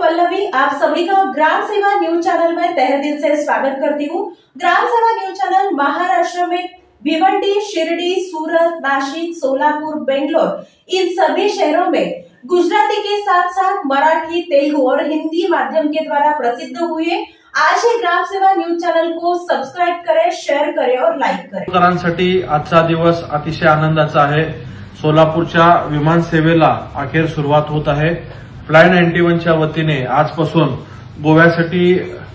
पल्लवी, आप सभी का ग्राम सेवा न्यूज चैनल में तहे दिल से स्वागत करती हूँ। ग्राम सेवा न्यूज चैनल महाराष्ट्र में भिवंडी, शिरडी, सूरत, नासिक, सोलापुर, बेंगलोर इन सभी शहरों में गुजराती के साथ साथ मराठी, तेलुगु और हिंदी माध्यम के द्वारा प्रसिद्ध हुए। आज ही ग्राम सेवा न्यूज चॅनल को सबस्क्राइब करें, शेअर करें और लाईक करें। करांसाठी आजचा दिवस अतिशय आनंदाचा आहे। सोलापूरच्या विमान सेवेला अखेर सुरुवात होत आहे। फ्लाय 91च्या वतीने आजपासून गोव्यासाठी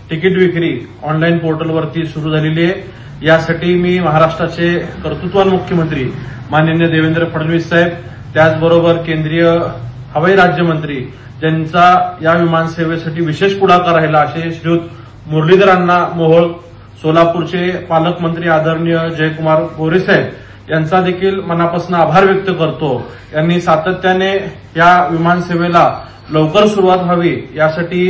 तिकीट विक्री ऑनलाईन पोर्टलवरती सुरू झालेली आहे। यासाठी मी महाराष्ट्राचे कर्तृत्ववान मुख्यमंत्री माननीय देवेंद्र फडणवीस साहेब, त्याचबरोबर केंद्रीय हवाई राज्यमंत्री ज्यांचा या विमान सेवेसाठी विशेष पुढाकार राहिला असे श्रीयुत मुरलीधर अण्णा मोहोळ, सोलापूरचे पालकमंत्री आदरणीय जयकुमार गोरे साहेब यांचा देखील मनापासून आभार व्यक्त करतो। यांनी सातत्याने या विमान सेवेला लवकर सुरुवात व्हावी यासाठी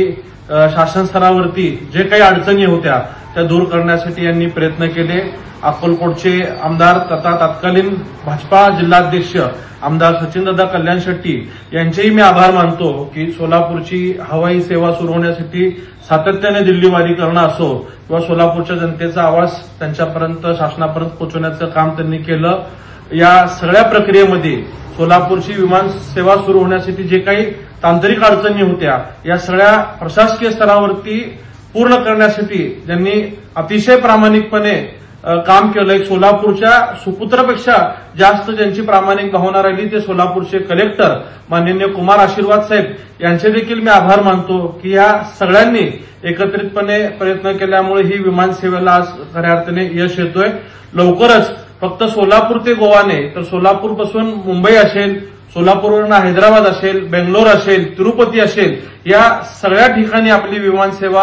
शासन स्तरावरती जे काही अडचणी होत्या त्या दूर करण्यासाठी यांनी प्रयत्न केले। अक्कलकोटचे आमदार तथा तत्कालीन भाजपा जिल्हाध्यक्ष आमदार सचिनदादा कल्याण शेट्टी यांचेही मी आभार मानतो की सोलापूरची हवाई सेवा सुरू होण्यासाठी सातत्याने दिल्लीवारी करणं असो किंवा सोलापूरच्या जनतेचा आवाज त्यांच्यापर्यंत शासनापर्यंत पोहोचवण्याचं काम त्यांनी केलं। या सगळ्या प्रक्रियेमध्ये सोलापूरची विमान सेवा सुरू होण्यासाठी जे काही तांत्रिक अडचणी होत्या या सगळ्या प्रशासकीय स्तरावरती पूर्ण करण्यासाठी ज्यांनी अतिशय प्रामाणिकपणे काम केलंय। सोलापूरच्या सुपुत्रापेक्षा जास्त ज्यांची प्रामाणिक भावना राहिली ते सोलापूरचे कलेक्टर माननीय कुमार आशीर्वाद साहेब यांचे देखील मी आभार मानतो की या सगळ्यांनी एकत्रितपणे प्रयत्न केल्यामुळे ही विमान सेवेला आज खऱ्या अर्थाने यश येतोय। लवकरच फक्त सोलापूर ते गोवा नाही तर सोलापूरपासून मुंबई असेल, सोलापूरवरून हैदराबाद असेल, बेंगलोर असेल, तिरुपती असेल, या सगळ्या ठिकाणी आपली विमान सेवा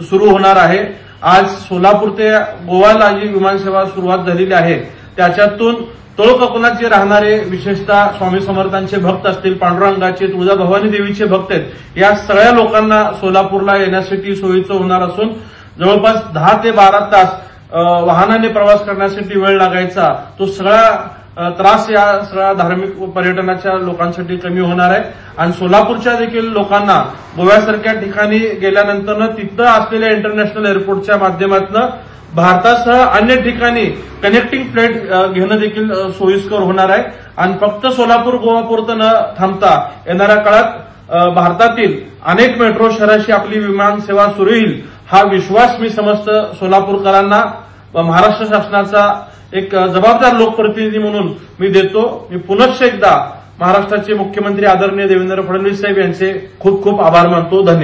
सुरू होणार आहे। आज सोलापूर ते गोवाला जी विमान सेवा सुरुवात झालेली आहे त्याच्यातून तळकोकणात जे राहणारे विशेषतः स्वामी समर्थांचे भक्त असतील, पांडुरंगाचे, तुळजाभवानी देवीचे भक्त आहेत, या सगळ्या लोकांना सोलापूरला येण्यासाठी सोयीचं होणार असून जवळपास 10 ते 12 तास वाहनाने प्रवास करण्यासाठी वेळ लागायचा तो सगळा त्रास या सगळ्या धार्मिक पर्यटनाच्या लोकांसाठी कमी होणार आहे। आणि सोलापूरच्या देखील लोकांना गोव्यासारख्या ठिकाणी गेल्यानंतर तिथं असलेल्या इंटरनॅशनल एअरपोर्टच्या माध्यमातून भारतासह अन्य ठिकाणी कनेक्टिंग फ्लाईट घेणं देखील सोयीस्कर होणार आहे। आणि फक्त सोलापूर गोवापुरतं न थांबता येणाऱ्या काळात भारतातील अनेक मेट्रो शहराशी आपली विमान सेवा सुरू होईल हा विश्वास मी समस्त सोलापूरकरांना महाराष्ट्र शासनाचा एक जबाबदार लोकप्रतिनिधी म्हणून मी देतो। मी पुनश्च एकदा महाराष्ट्राचे मुख्यमंत्री आदरणीय देवेंद्र फडणवीस साहेब यांचे खूप खूप आभार मानतो। धन्यवाद।